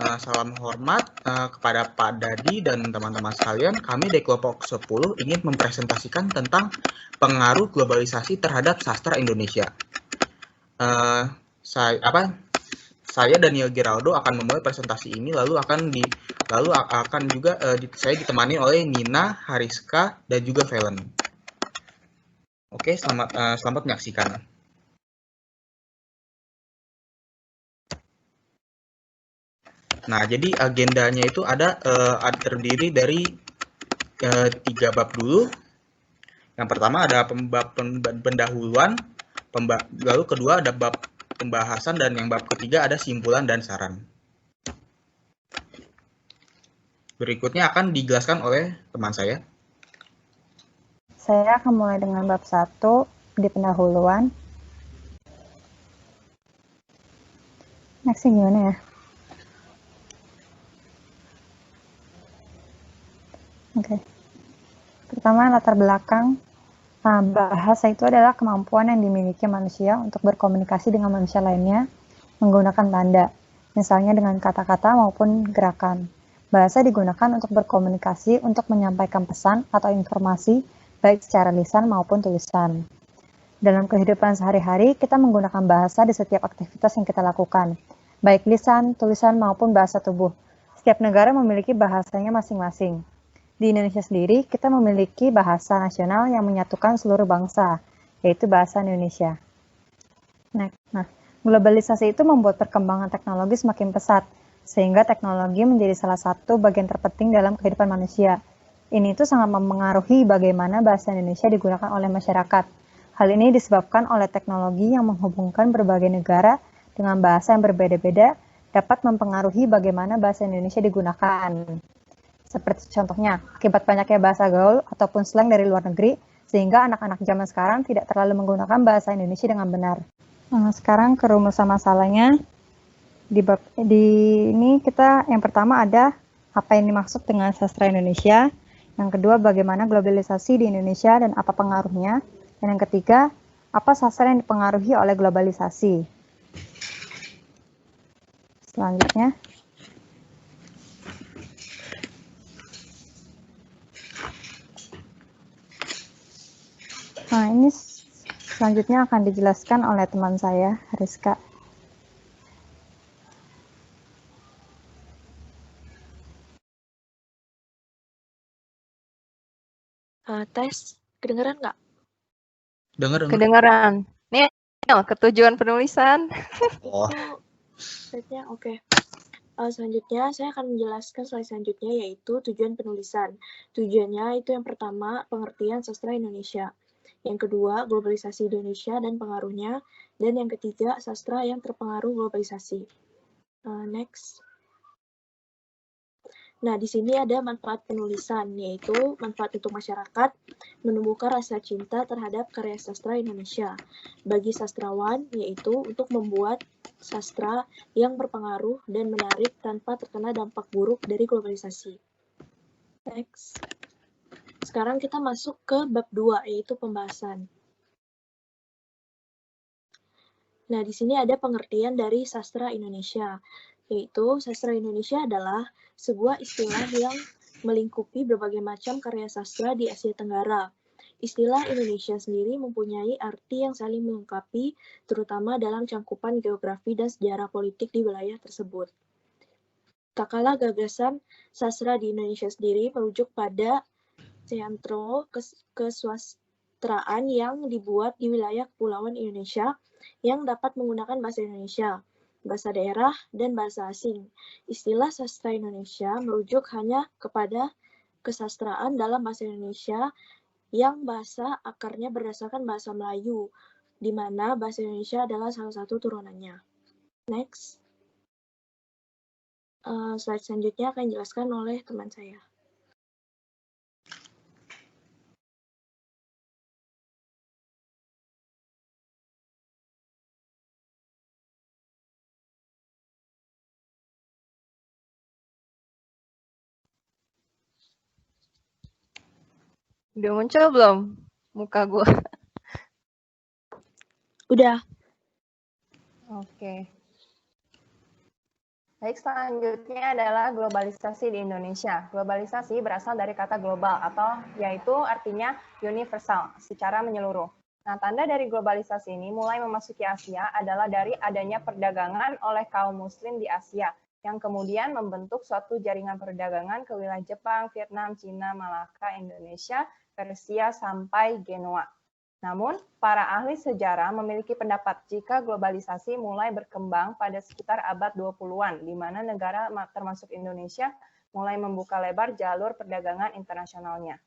Salam hormat kepada Pak Dadi dan teman-teman sekalian. Kami dari kelompok 10 ingin mempresentasikan tentang pengaruh globalisasi terhadap sastra Indonesia. Saya Daniel Geraldo akan memulai presentasi ini, lalu akan juga saya ditemani oleh Nina, Hariska, dan juga Velen. Oke, selamat menyaksikan. Nah, jadi agendanya itu terdiri dari 3 bab dulu. Yang pertama ada bab pendahuluan, lalu kedua ada bab pembahasan, dan yang bab ketiga ada simpulan dan saran. Berikutnya akan dijelaskan oleh teman saya. Saya akan mulai dengan bab 1 di pendahuluan. Next gimana ya? Oke. Pertama, latar belakang. Bahasa itu adalah kemampuan yang dimiliki manusia untuk berkomunikasi dengan manusia lainnya menggunakan tanda, misalnya dengan kata-kata maupun gerakan. Bahasa digunakan untuk berkomunikasi untuk menyampaikan pesan atau informasi baik secara lisan maupun tulisan. Dalam kehidupan sehari-hari, kita menggunakan bahasa di setiap aktivitas yang kita lakukan, baik lisan, tulisan, maupun bahasa tubuh. Setiap negara memiliki bahasanya masing-masing. Di Indonesia sendiri, kita memiliki bahasa nasional yang menyatukan seluruh bangsa, yaitu bahasa Indonesia. Nah, globalisasi itu membuat perkembangan teknologi semakin pesat, sehingga teknologi menjadi salah satu bagian terpenting dalam kehidupan manusia. Ini itu sangat mempengaruhi bagaimana bahasa Indonesia digunakan oleh masyarakat. Hal ini disebabkan oleh teknologi yang menghubungkan berbagai negara dengan bahasa yang berbeda-beda dapat mempengaruhi bagaimana bahasa Indonesia digunakan. Seperti contohnya, akibat banyaknya bahasa gaul ataupun slang dari luar negeri, sehingga anak-anak zaman sekarang tidak terlalu menggunakan bahasa Indonesia dengan benar. Sekarang ke rumusan masalahnya. Di ini kita yang pertama ada apa yang dimaksud dengan sastra Indonesia. Yang kedua, bagaimana globalisasi di Indonesia dan apa pengaruhnya. Dan yang ketiga, apa sastra yang dipengaruhi oleh globalisasi. Selanjutnya, ini selanjutnya akan dijelaskan oleh teman saya, Rizka. Tes, kedengeran nggak? Kedengeran. Nih, ketujuan penulisan. Oh. Slide-nya oke. Selanjutnya, saya akan menjelaskan slide selanjutnya, yaitu tujuan penulisan. Tujuannya itu yang pertama, pengertian sastra Indonesia. Yang kedua, globalisasi Indonesia dan pengaruhnya. Dan yang ketiga, sastra yang terpengaruh globalisasi. Next. Nah, di sini ada manfaat penulisan, yaitu manfaat untuk masyarakat, menumbuhkan rasa cinta terhadap karya sastra Indonesia. Bagi sastrawan, yaitu untuk membuat sastra yang berpengaruh dan menarik tanpa terkena dampak buruk dari globalisasi. Next. Sekarang kita masuk ke bab 2, yaitu pembahasan. Nah, di sini ada pengertian dari sastra Indonesia, yaitu sastra Indonesia adalah sebuah istilah yang melingkupi berbagai macam karya sastra di Asia Tenggara. Istilah Indonesia sendiri mempunyai arti yang saling melengkapi, terutama dalam cangkupan geografi dan sejarah politik di wilayah tersebut. Tak kalah gagasan sastra di Indonesia sendiri merujuk pada sentro keswastraan yang dibuat di wilayah kepulauan Indonesia yang dapat menggunakan bahasa Indonesia, bahasa daerah, dan bahasa asing. Istilah sastra Indonesia merujuk hanya kepada kesastraan dalam bahasa Indonesia yang bahasa akarnya berdasarkan bahasa Melayu, di mana bahasa Indonesia adalah salah satu turunannya. Next. Slide selanjutnya akan dijelaskan oleh teman saya. Udah muncul belum muka gue? Udah. Oke. Baik, selanjutnya adalah globalisasi di Indonesia. Globalisasi berasal dari kata global atau yaitu artinya universal, secara menyeluruh. Nah, tanda dari globalisasi ini mulai memasuki Asia adalah dari adanya perdagangan oleh kaum muslim di Asia, yang kemudian membentuk suatu jaringan perdagangan ke wilayah Jepang, Vietnam, Cina, Malaka, Indonesia, Persia, sampai Genoa. Namun, para ahli sejarah memiliki pendapat jika globalisasi mulai berkembang pada sekitar abad 20-an, di mana negara termasuk Indonesia mulai membuka lebar jalur perdagangan internasionalnya.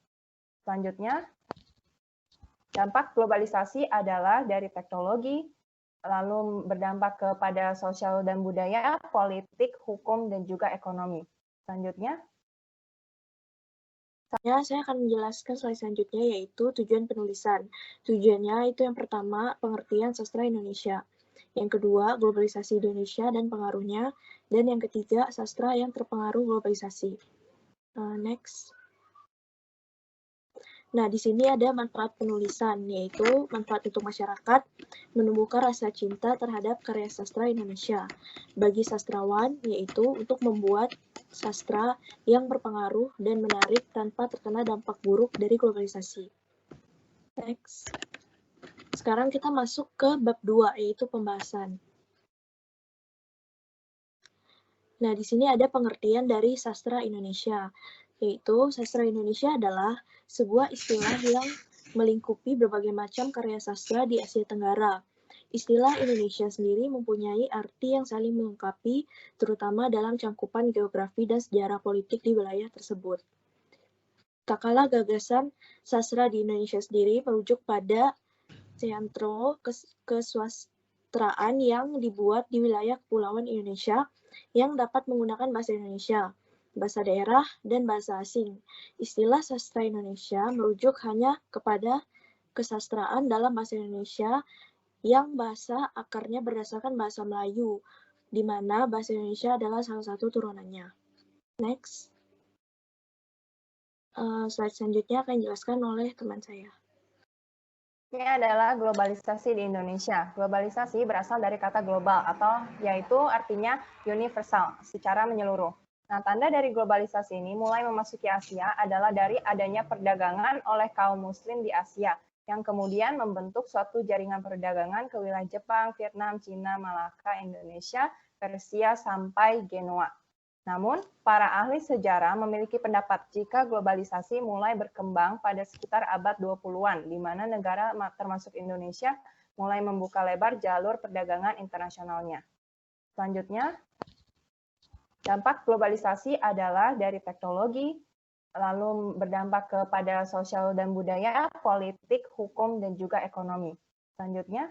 Selanjutnya, dampak globalisasi adalah dari teknologi, lalu berdampak kepada sosial dan budaya, politik, hukum, dan juga ekonomi. Selanjutnya, Saya akan menjelaskan slide selanjutnya, yaitu tujuan penulisan. Tujuannya itu yang pertama, pengertian sastra Indonesia. Yang kedua, globalisasi Indonesia dan pengaruhnya. Dan yang ketiga, sastra yang terpengaruh globalisasi. Next. Nah, di sini ada manfaat penulisan, yaitu manfaat untuk masyarakat, menumbuhkan rasa cinta terhadap karya sastra Indonesia. Bagi sastrawan, yaitu untuk membuat sastra yang berpengaruh dan menarik tanpa terkena dampak buruk dari globalisasi. Next. Sekarang kita masuk ke bab 2, yaitu pembahasan. Nah, di sini ada pengertian dari sastra Indonesia, yaitu sastra Indonesia adalah sebuah istilah yang melingkupi berbagai macam karya sastra di Asia Tenggara. Istilah Indonesia sendiri mempunyai arti yang saling melengkapi, terutama dalam cangkupan geografi dan sejarah politik di wilayah tersebut. Tak kalah gagasan sastra di Indonesia sendiri merujuk pada sentro keswastraan yang dibuat di wilayah kepulauan Indonesia yang dapat menggunakan bahasa Indonesia, bahasa daerah, dan bahasa asing. Istilah sastra Indonesia merujuk hanya kepada kesastraan dalam bahasa Indonesia yang bahasa akarnya berdasarkan bahasa Melayu, di mana bahasa Indonesia adalah salah satu turunannya. Next. Slide selanjutnya akan dijelaskan oleh teman saya. ini adalah globalisasi di Indonesia. Globalisasi berasal dari kata global atau yaitu artinya universal, secara menyeluruh. Nah, tanda dari globalisasi ini mulai memasuki Asia adalah dari adanya perdagangan oleh kaum muslim di Asia, yang kemudian membentuk suatu jaringan perdagangan ke wilayah Jepang, Vietnam, Cina, Malaka, Indonesia, Persia, sampai Genoa. Namun, para ahli sejarah memiliki pendapat jika globalisasi mulai berkembang pada sekitar abad 20-an, di mana negara termasuk Indonesia mulai membuka lebar jalur perdagangan internasionalnya. Selanjutnya, dampak globalisasi adalah dari teknologi, lalu berdampak kepada sosial dan budaya, politik, hukum, dan juga ekonomi. Selanjutnya,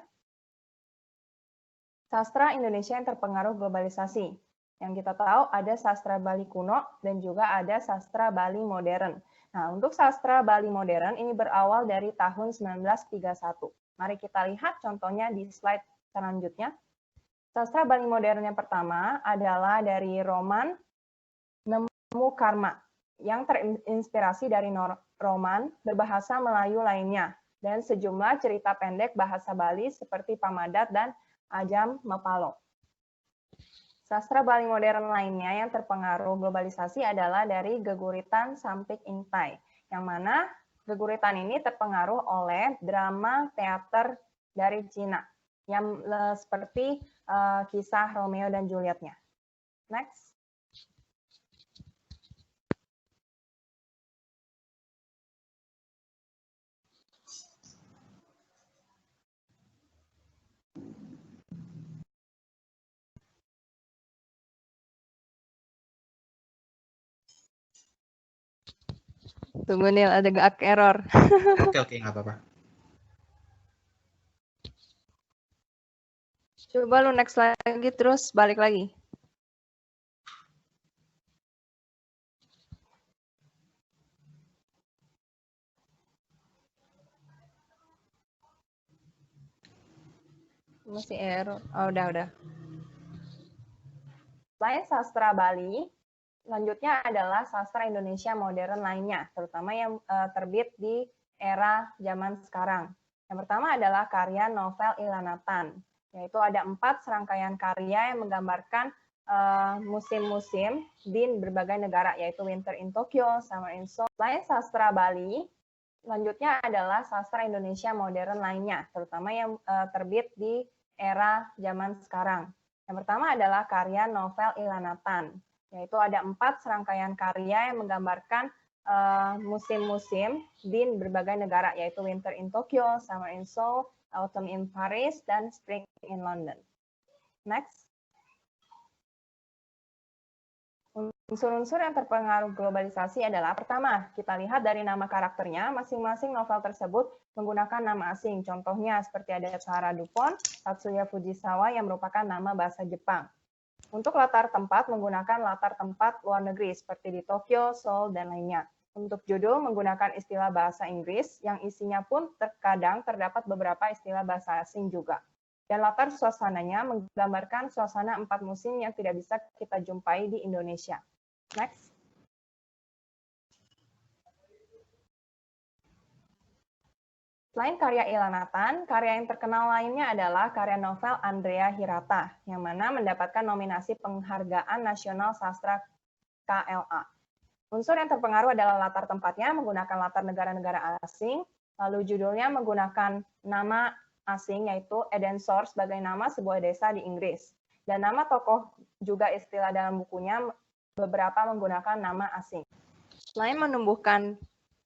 sastra Indonesia yang terpengaruh globalisasi. Yang kita tahu ada sastra Bali kuno dan juga ada sastra Bali modern. Nah, untuk sastra Bali modern ini berawal dari tahun 1931. Mari kita lihat contohnya di slide selanjutnya. Sastra Bali modern yang pertama adalah dari roman Nemu Karma, yang terinspirasi dari roman berbahasa Melayu lainnya, dan sejumlah cerita pendek bahasa Bali seperti Pamadat dan Ajam Mapalo. Sastra Bali modern lainnya yang terpengaruh globalisasi adalah dari Geguritan Sampik Intai, yang mana Geguritan ini terpengaruh oleh drama teater dari Cina, yang seperti kisah Romeo dan Juliet-nya. Next. Tunggu Nil, ada gak error. Oke, nggak apa-apa. Coba lu next lagi terus balik lagi. Masih error. Oh, udah. Selain sastra Bali, selanjutnya adalah sastra Indonesia modern lainnya, terutama yang terbit di era zaman sekarang. Yang pertama adalah karya novel Ilanatan, yaitu ada 4 serangkaian karya yang menggambarkan musim-musim di berbagai negara, yaitu Winter in Tokyo, Summer in Seoul. Selain sastra Bali, selanjutnya adalah sastra Indonesia modern lainnya, terutama yang terbit di era zaman sekarang. Yang pertama adalah karya novel Ilanatan, yaitu ada 4 serangkaian karya yang menggambarkan musim-musim di berbagai negara, yaitu Winter in Tokyo, Summer in Seoul, Autumn in Paris, dan Spring in London. Next. Unsur-unsur yang terpengaruh globalisasi adalah, pertama, kita lihat dari nama karakternya, masing-masing novel tersebut menggunakan nama asing. Contohnya seperti ada Sahara Dupont, Tatsuya Fujisawa yang merupakan nama bahasa Jepang. Untuk latar tempat, menggunakan latar tempat luar negeri seperti di Tokyo, Seoul, dan lainnya. Untuk judul, menggunakan istilah bahasa Inggris yang isinya pun terkadang terdapat beberapa istilah bahasa asing juga. Dan latar suasananya menggambarkan suasana 4 musim yang tidak bisa kita jumpai di Indonesia. Next. Selain karya Ilanatan, karya yang terkenal lainnya adalah karya novel Andrea Hirata, yang mana mendapatkan nominasi Penghargaan Nasional Sastra KLA. Unsur yang terpengaruh adalah latar tempatnya menggunakan latar negara-negara asing, lalu judulnya menggunakan nama asing yaitu Edensor sebagai nama sebuah desa di Inggris. Dan nama tokoh juga istilah dalam bukunya beberapa menggunakan nama asing. Selain menumbuhkan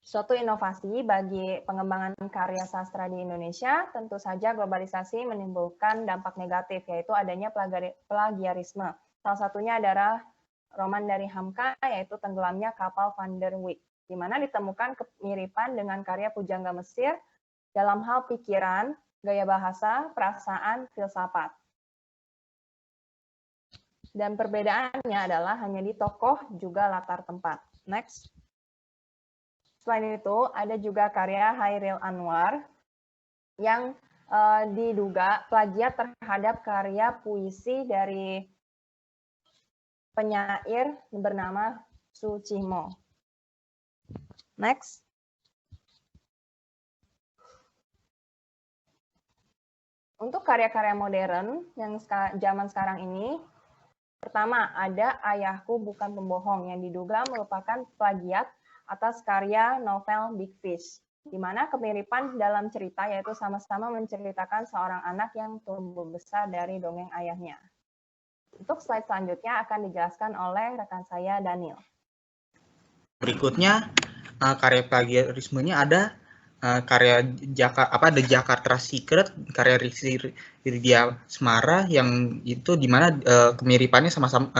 suatu inovasi bagi pengembangan karya sastra di Indonesia, tentu saja globalisasi menimbulkan dampak negatif, yaitu adanya plagiarisme. Salah satunya adalah roman dari Hamka, yaitu Tenggelamnya Kapal Van der Wijk, di mana ditemukan kemiripan dengan karya pujangga Mesir dalam hal pikiran, gaya bahasa, perasaan, filsafat. Dan perbedaannya adalah hanya di tokoh juga latar tempat. Next. Selain itu, ada juga karya Hairil Anwar yang diduga plagiat terhadap karya puisi dari penyair bernama Sucihmo. Next. Untuk karya-karya modern yang zaman sekarang ini, pertama ada Ayahku Bukan Pembohong yang diduga merupakan plagiat atas karya novel Big Fish, di mana kemiripan dalam cerita yaitu sama-sama menceritakan seorang anak yang tumbuh besar dari dongeng ayahnya. Untuk slide selanjutnya akan dijelaskan oleh rekan saya, Daniel. Berikutnya, karya plagiarismenya ada karya The Jakarta Secret, karya Ridya Semara, yang itu di mana kemiripannya sama-sama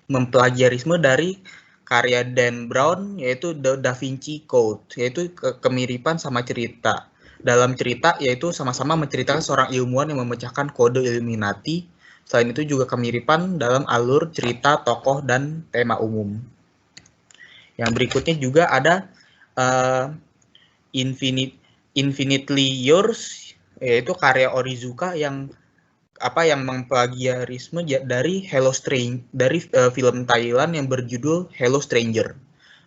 memplagiarisme dari karya Dan Brown, yaitu The Da Vinci Code, yaitu kemiripan sama cerita. Dalam cerita, yaitu sama-sama menceritakan seorang ilmuwan yang memecahkan kode Illuminati. Selain itu juga kemiripan dalam alur cerita, tokoh, dan tema umum. Yang berikutnya juga ada Infinitely Yours, yaitu karya Onizuka yang memplagiarisme dari film Thailand yang berjudul Hello Stranger.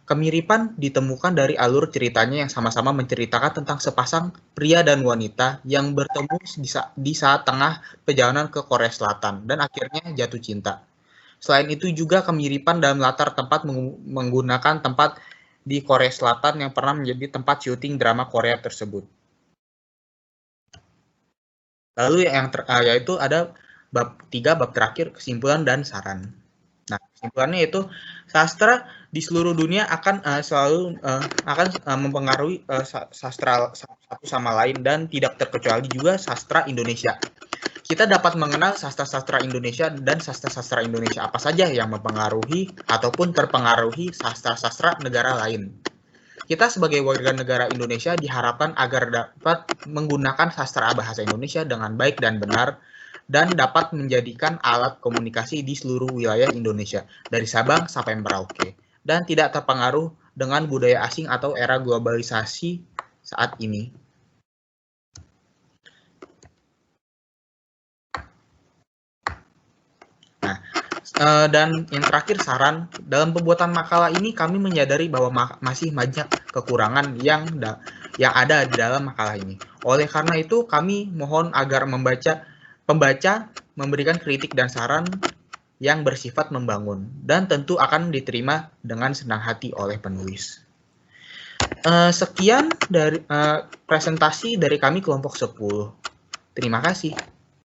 Kemiripan ditemukan dari alur ceritanya yang sama-sama menceritakan tentang sepasang pria dan wanita yang bertemu di saat tengah perjalanan ke Korea Selatan dan akhirnya jatuh cinta. Selain itu juga kemiripan dalam latar tempat menggunakan tempat di Korea Selatan yang pernah menjadi tempat syuting drama Korea tersebut. Lalu yaitu ada bab terakhir, kesimpulan dan saran. Nah, kesimpulannya itu sastra di seluruh dunia akan selalu mempengaruhi sastra satu sama lain dan tidak terkecuali juga sastra Indonesia. Kita dapat mengenal sastra-sastra Indonesia dan sastra-sastra Indonesia apa saja yang mempengaruhi ataupun terpengaruhi sastra-sastra negara lain. Kita sebagai warga negara Indonesia diharapkan agar dapat menggunakan sastra bahasa Indonesia dengan baik dan benar dan dapat menjadikan alat komunikasi di seluruh wilayah Indonesia dari Sabang sampai Merauke dan tidak terpengaruh dengan budaya asing atau era globalisasi saat ini. Dan yang terakhir, saran. Dalam pembuatan makalah ini kami menyadari bahwa masih banyak kekurangan yang ada di dalam makalah ini. Oleh karena itu kami mohon agar pembaca memberikan kritik dan saran yang bersifat membangun dan tentu akan diterima dengan senang hati oleh penulis. Sekian dari presentasi dari kami kelompok 10. Terima kasih.